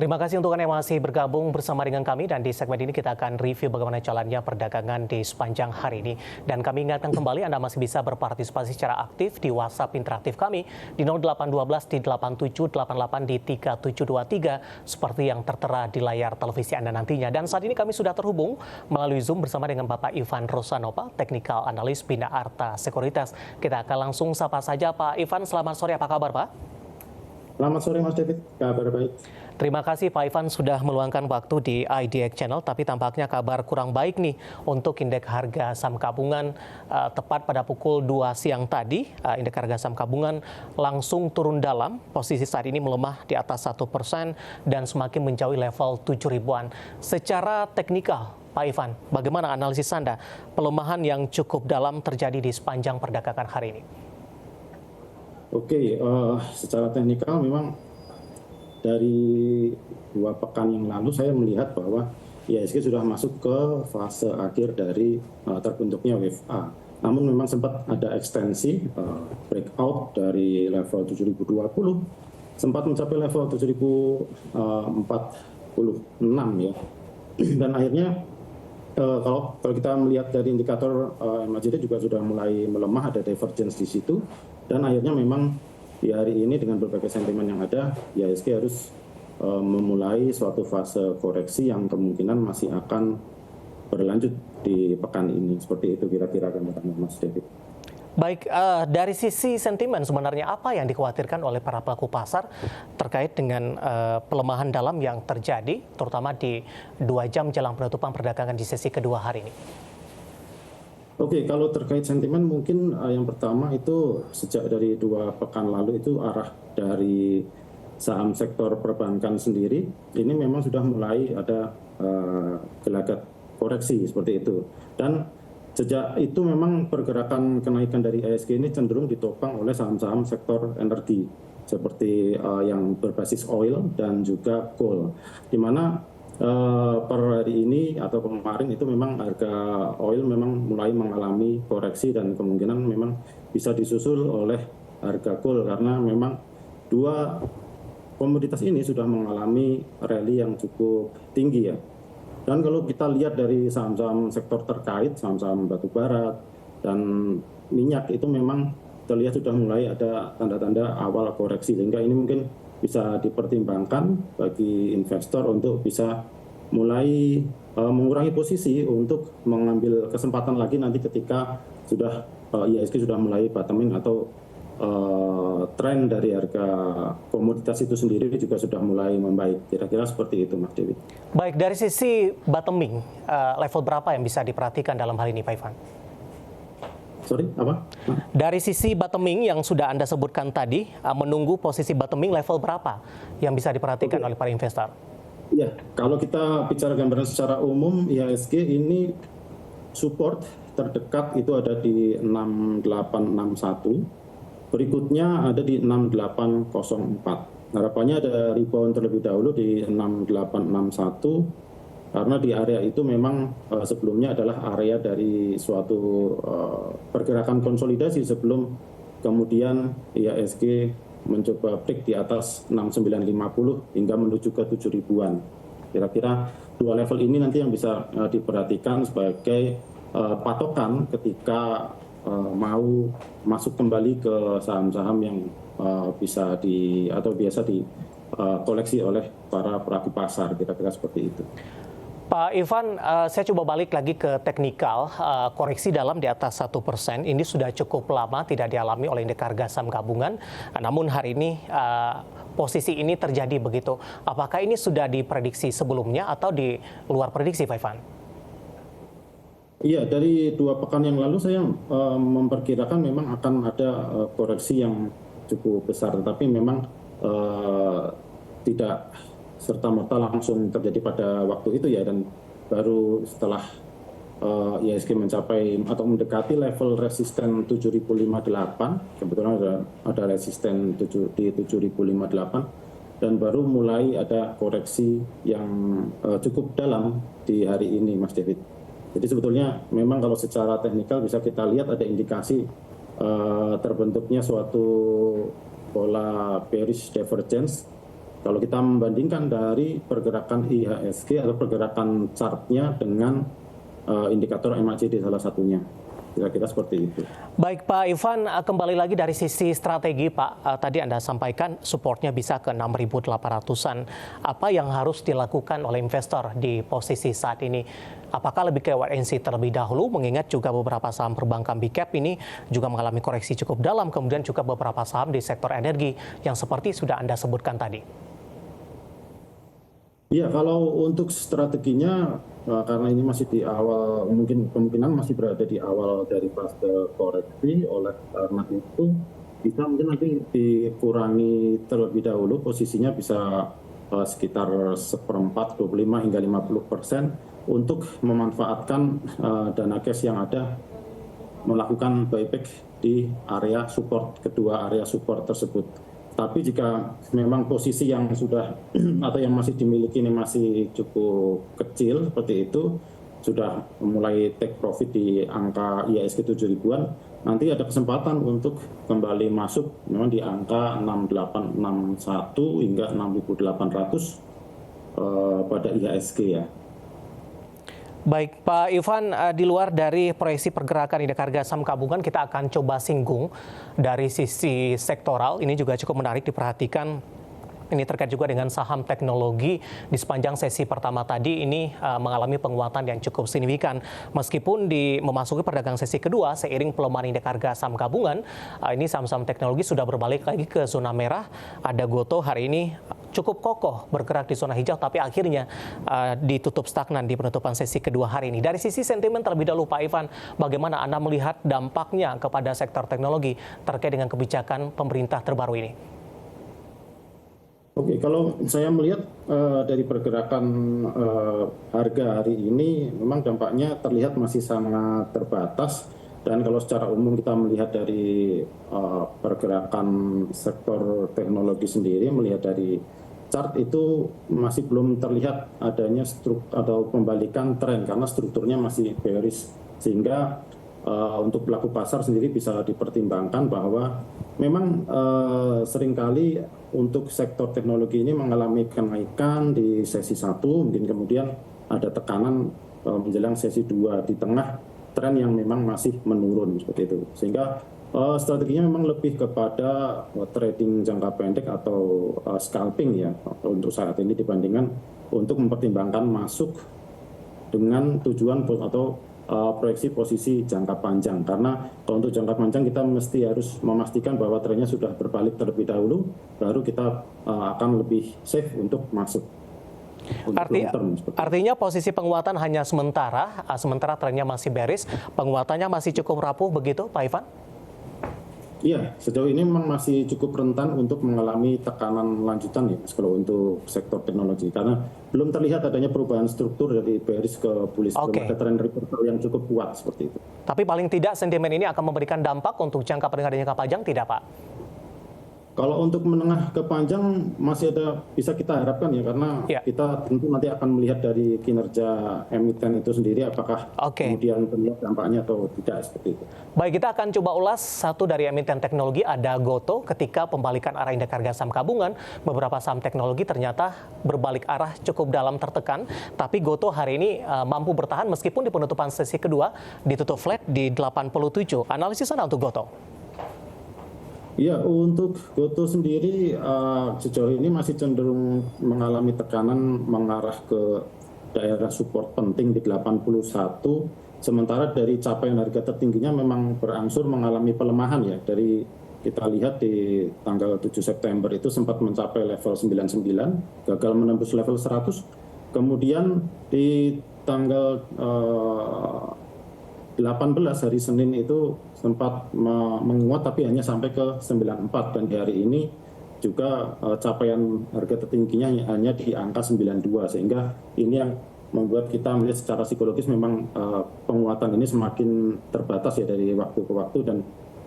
Terima kasih untuk Anda yang masih bergabung bersama dengan kami, dan di segmen ini kita akan review bagaimana jalannya perdagangan di sepanjang hari ini. Dan kami ingatkan kembali Anda masih bisa berpartisipasi secara aktif di WhatsApp interaktif kami di 0812 di 8788 di 3723 seperti yang tertera di layar televisi Anda nantinya. Dan saat ini kami sudah terhubung melalui Zoom bersama dengan Bapak Ivan Rosanova, Technical Analyst Bina Arta Sekuritas. Kita akan langsung sapa saja Pak Ivan. Selamat sore, apa kabar Pak? Selamat sore Mas David, kabar baik. Terima kasih Pak Ivan sudah meluangkan waktu di IDX Channel, tapi tampaknya kabar kurang baik nih untuk indeks harga saham gabungan. Tepat pada pukul 2 siang tadi, indeks harga saham gabungan langsung turun dalam, posisi saat ini melemah di atas 1% dan semakin menjauhi level 7 ribuan. Secara teknikal, Pak Ivan, bagaimana analisis Anda pelemahan yang cukup dalam terjadi di sepanjang perdagangan hari ini? Oke, secara teknikal memang dari 2 pekan yang lalu saya melihat bahwa IHSG sudah masuk ke fase akhir dari terbentuknya wave A. Namun memang sempat ada ekstensi breakout dari level 7020, sempat mencapai level 7046 ya. Dan akhirnya kalau kita melihat dari indikator MACD juga sudah mulai melemah, ada divergence di situ. Dan akhirnya memang di hari ini dengan berbagai sentimen yang ada, IHSG harus memulai suatu fase koreksi yang kemungkinan masih akan berlanjut di pekan ini. Seperti itu kira-kira gambaran Mas David. Baik, dari sisi sentimen sebenarnya apa yang dikhawatirkan oleh para pelaku pasar terkait dengan pelemahan dalam yang terjadi, terutama di 2 jam jelang penutupan perdagangan di sesi kedua hari ini? Oke, kalau terkait sentimen mungkin yang pertama itu sejak dari 2 pekan lalu itu arah dari saham sektor perbankan sendiri ini memang sudah mulai ada gelagat koreksi seperti itu. Dan sejak itu memang pergerakan kenaikan dari IHSG ini cenderung ditopang oleh saham-saham sektor energi seperti yang berbasis oil dan juga coal, di mana per hari ini atau kemarin itu memang harga oil memang mulai mengalami koreksi dan kemungkinan memang bisa disusul oleh harga coal karena memang 2 komoditas ini sudah mengalami rally yang cukup tinggi ya. Dan kalau kita lihat dari saham-saham sektor terkait, saham-saham batubara dan minyak itu memang terlihat sudah mulai ada tanda-tanda awal koreksi, sehingga ini mungkin bisa dipertimbangkan bagi investor untuk bisa mulai mengurangi posisi untuk mengambil kesempatan lagi nanti ketika sudah IHSG sudah mulai bottoming atau tren dari harga komoditas itu sendiri juga sudah mulai membaik. Kira-kira seperti itu Mas Dewi. Baik, dari sisi bottoming, level berapa yang bisa diperhatikan dalam hal ini Pak Ivan? Sorry, apa? Dari sisi bottoming yang sudah Anda sebutkan tadi, menunggu posisi bottoming level berapa yang bisa diperhatikan oleh para investor? Ya, kalau kita bicara gambaran secara umum, IHSG ini support terdekat itu ada di 6861, berikutnya ada di 6804. Harapannya ada rebound terlebih dahulu di 6861, karena di area itu memang sebelumnya adalah area dari suatu pergerakan konsolidasi sebelum kemudian IHSG mencoba break di atas 6950 hingga menuju ke 7 ribuan. Kira-kira 2 level ini nanti yang bisa diperhatikan sebagai patokan ketika mau masuk kembali ke saham-saham yang bisa atau biasa dikoleksi oleh para pelaku pasar, kira-kira seperti itu. Pak Ivan, saya coba balik lagi ke teknikal. Koreksi dalam di atas 1%, ini sudah cukup lama tidak dialami oleh indeks harga saham gabungan. Namun hari ini posisi ini terjadi begitu. Apakah ini sudah diprediksi sebelumnya atau di luar prediksi, Pak Ivan? Iya, dari 2 pekan yang lalu saya memperkirakan memang akan ada koreksi yang cukup besar, tetapi memang tidak serta-merta langsung terjadi pada waktu itu ya, dan baru setelah IHSG mencapai atau mendekati level resisten 7058, kebetulan ada resisten di 7058, dan baru mulai ada koreksi yang cukup dalam di hari ini Mas David. Jadi sebetulnya memang kalau secara teknikal bisa kita lihat ada indikasi terbentuknya suatu pola bearish divergence Kalau kita membandingkan dari pergerakan IHSG atau pergerakan chartnya dengan indikator MACD salah satunya. Kira-kira seperti itu. Baik Pak Ivan, kembali lagi dari sisi strategi Pak, tadi Anda sampaikan supportnya bisa ke 6.800-an. Apa yang harus dilakukan oleh investor di posisi saat ini? Apakah lebih ke wait and see terlebih dahulu, mengingat juga beberapa saham perbankan big cap ini juga mengalami koreksi cukup dalam, kemudian juga beberapa saham di sektor energi yang seperti sudah Anda sebutkan tadi? Iya, kalau untuk strateginya, karena ini masih di awal, mungkin kemungkinan masih berada di awal dari fase koreksi, oleh karena itu bisa mungkin nanti dikurangi terlebih dahulu, posisinya bisa sekitar 1/4, 25 hingga 50% untuk memanfaatkan dana cash yang ada, melakukan buyback di area support, kedua area support tersebut. Tapi jika memang posisi yang sudah atau yang masih dimiliki ini masih cukup kecil seperti itu, sudah mulai take profit di angka IHSG 7.000-an, nanti ada kesempatan untuk kembali masuk memang di angka 6861 hingga 6.800 pada IHSG ya. Baik Pak Ivan, di luar dari proyeksi pergerakan indeks harga saham gabungan, kita akan coba singgung dari sisi sektoral. Ini juga cukup menarik diperhatikan. Ini terkait juga dengan saham teknologi. Di sepanjang sesi pertama tadi ini mengalami penguatan yang cukup signifikan. Meskipun memasuki perdagangan sesi kedua, seiring pelemahan indeks harga saham gabungan, ini saham-saham teknologi sudah berbalik lagi ke zona merah. Ada Gotoh hari ini cukup kokoh bergerak di zona hijau, tapi akhirnya ditutup stagnan di penutupan sesi kedua hari ini. Dari sisi sentimen terlebih dahulu Pak Ivan, bagaimana Anda melihat dampaknya kepada sektor teknologi terkait dengan kebijakan pemerintah terbaru ini? Oke, kalau saya melihat dari pergerakan harga hari ini, memang dampaknya terlihat masih sangat terbatas. Dan kalau secara umum kita melihat dari pergerakan sektor teknologi sendiri, melihat dari chart itu masih belum terlihat adanya atau pembalikan tren karena strukturnya masih bearish, sehingga untuk pelaku pasar sendiri bisa dipertimbangkan bahwa memang seringkali untuk sektor teknologi ini mengalami kenaikan di sesi 1, mungkin kemudian ada tekanan menjelang sesi 2 di tengah tren yang memang masih menurun seperti itu. Sehingga strateginya memang lebih kepada trading jangka pendek atau scalping ya untuk saat ini dibandingkan untuk mempertimbangkan masuk dengan tujuan atau proyeksi posisi jangka panjang. Karena kalau untuk jangka panjang kita mesti harus memastikan bahwa trennya sudah berbalik terlebih dahulu, baru kita akan lebih safe untuk masuk. Artinya posisi penguatan hanya sementara trennya masih bearish, penguatannya masih cukup rapuh begitu Pak Ivan? Iya, sejauh ini memang masih cukup rentan untuk mengalami tekanan lanjutan ya kalau untuk sektor teknologi, karena belum terlihat adanya perubahan struktur dari bearish ke bullish, belum ada tren reversal yang cukup kuat seperti itu. Tapi paling tidak sentimen ini akan memberikan dampak untuk jangka menengah dan jangka panjang tidak Pak? Kalau untuk menengah ke panjang masih ada, bisa kita harapkan ya, karena kita tentu nanti akan melihat dari kinerja emiten itu sendiri apakah kemudian terlihat dampaknya atau tidak seperti itu. Baik, kita akan coba ulas satu dari emiten teknologi, ada Gotoh. Ketika pembalikan arah indeks harga saham gabungan, beberapa saham teknologi ternyata berbalik arah cukup dalam tertekan, tapi Gotoh hari ini mampu bertahan meskipun di penutupan sesi kedua ditutup flat di 87. Analisis Anda untuk Gotoh? Ya, untuk Gotoh sendiri sejauh ini masih cenderung mengalami tekanan mengarah ke daerah support penting di 81, sementara dari capaian harga tertingginya memang berangsur mengalami pelemahan ya. Dari kita lihat di tanggal 7 September itu sempat mencapai level 99, gagal menembus level 100, kemudian di tanggal 18 hari Senin itu sempat menguat tapi hanya sampai ke 94, dan di hari ini juga capaian harga tertingginya hanya di angka 92, sehingga ini yang membuat kita melihat secara psikologis memang penguatan ini semakin terbatas ya dari waktu ke waktu, dan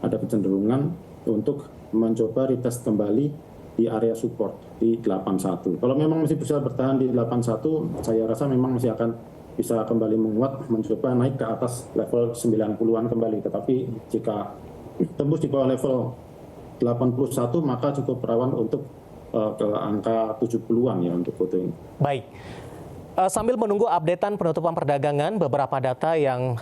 ada kecenderungan untuk mencoba retest kembali di area support di 81. Kalau memang masih bisa bertahan di 81, saya rasa memang masih akan bisa kembali menguat, mencoba naik ke atas level 90-an kembali. Tetapi jika tembus di bawah level 81, maka cukup rawan untuk ke angka 70-an ya untuk foto ini. Baik. Sambil menunggu updatean penutupan perdagangan, beberapa data yang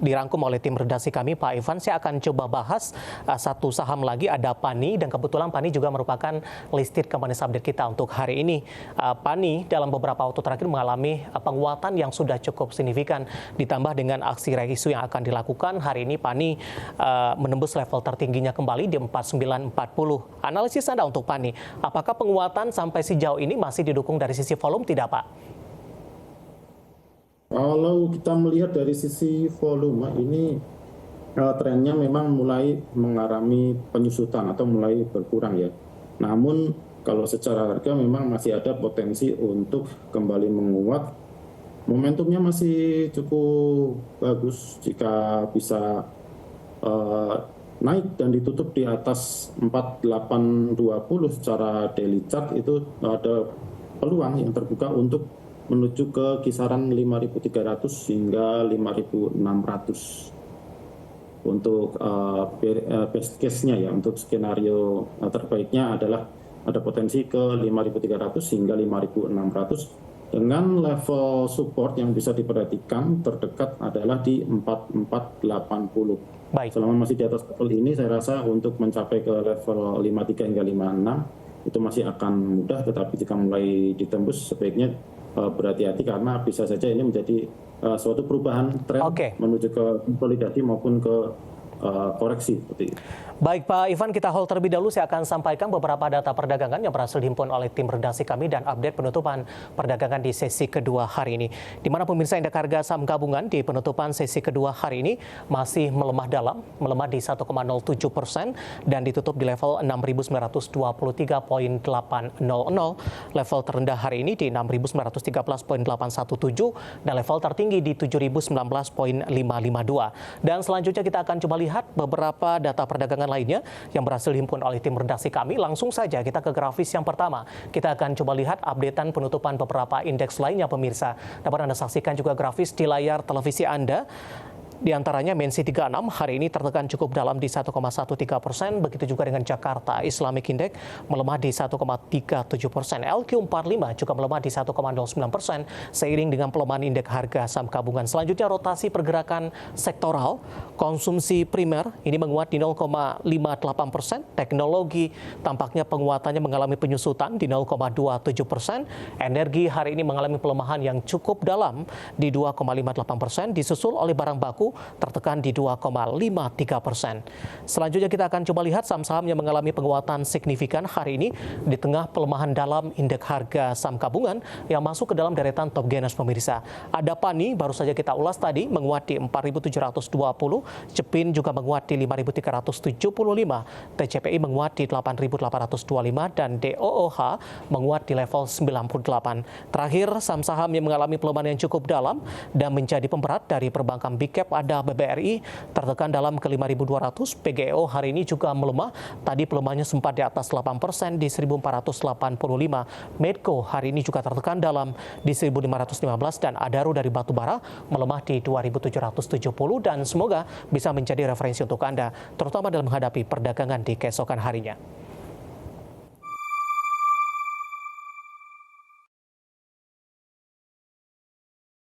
dirangkum oleh tim redaksi kami, Pak Ivan, saya akan coba bahas satu saham lagi, ada PANI, dan kebetulan PANI juga merupakan listed companies update kita untuk hari ini. PANI dalam beberapa waktu terakhir mengalami penguatan yang sudah cukup signifikan, ditambah dengan aksi reisu yang akan dilakukan. Hari ini PANI menembus level tertingginya kembali di 4940. Analisis Anda untuk PANI, apakah penguatan sampai sejauh ini masih didukung dari sisi volume, tidak Pak? Kalau kita melihat dari sisi volume ini trennya memang mulai mengalami penyusutan atau mulai berkurang ya. Namun kalau secara harga memang masih ada potensi untuk kembali menguat. Momentumnya masih cukup bagus jika bisa naik dan ditutup di atas 4820 secara daily chart, itu ada peluang yang terbuka untuk menuju ke kisaran 5.300 hingga 5.600. Untuk best case-nya ya, untuk skenario terbaiknya adalah ada potensi ke 5.300 hingga 5.600 dengan level support yang bisa diperhatikan terdekat adalah di 4480. Baik. Selama masih di atas level ini, saya rasa untuk mencapai ke level 53 hingga 56 itu masih akan mudah, tetapi jika mulai ditembus sebaiknya berhati-hati karena bisa saja ini menjadi suatu perubahan tren menuju ke konsolidasi maupun ke koreksi seperti itu. Baik Pak Ivan, kita hold terlebih dahulu. Saya akan sampaikan beberapa data perdagangan yang berhasil dihimpun oleh tim redaksi kami dan update penutupan perdagangan di sesi kedua hari ini. Di mana pemirsa, indeks harga saham gabungan di penutupan sesi kedua hari ini masih melemah dalam, melemah di 1,07% dan ditutup di level 6.923.800. Level terendah hari ini di 6.913.817 dan level tertinggi di 7.019.552. Dan selanjutnya kita akan coba lihat beberapa data perdagangan lainnya yang berhasil dihimpun oleh tim redaksi kami. Langsung saja kita ke grafis yang pertama. Kita akan coba lihat updatean penutupan beberapa indeks lainnya pemirsa. Dapat Anda saksikan juga grafis di layar televisi Anda. Di antaranya MENSI 36 hari ini tertekan cukup dalam di 1,13%, begitu juga dengan Jakarta Islamic Index melemah di 1,37%, LQ45 juga melemah di 1,09%, seiring dengan pelemahan indeks harga saham gabungan. Selanjutnya rotasi pergerakan sektoral, konsumsi primer ini menguat di 0,58%, teknologi tampaknya penguatannya mengalami penyusutan di 0,27%, energi hari ini mengalami pelemahan yang cukup dalam di 2,58%, disusul oleh barang baku tertekan di 2,53%. Selanjutnya kita akan coba lihat saham-saham yang mengalami penguatan signifikan hari ini di tengah pelemahan dalam indeks harga saham gabungan yang masuk ke dalam deretan top gainers pemirsa. Ada PANI, baru saja kita ulas tadi, menguat di 4.720, CEPIN juga menguat di 5.375, TCPI menguat di 8.825, dan DOOH menguat di level 98. Terakhir, saham-saham yang mengalami pelemahan yang cukup dalam dan menjadi pemberat dari perbankan Big Cap ada BBRI tertekan dalam ke 5.200, PGEO hari ini juga melemah, tadi pelemahannya sempat di atas 8% di 1.485, Medco hari ini juga tertekan dalam di 1.515, dan Adaro dari batubara melemah di 2.770, dan semoga bisa menjadi referensi untuk Anda, terutama dalam menghadapi perdagangan di keesokan harinya.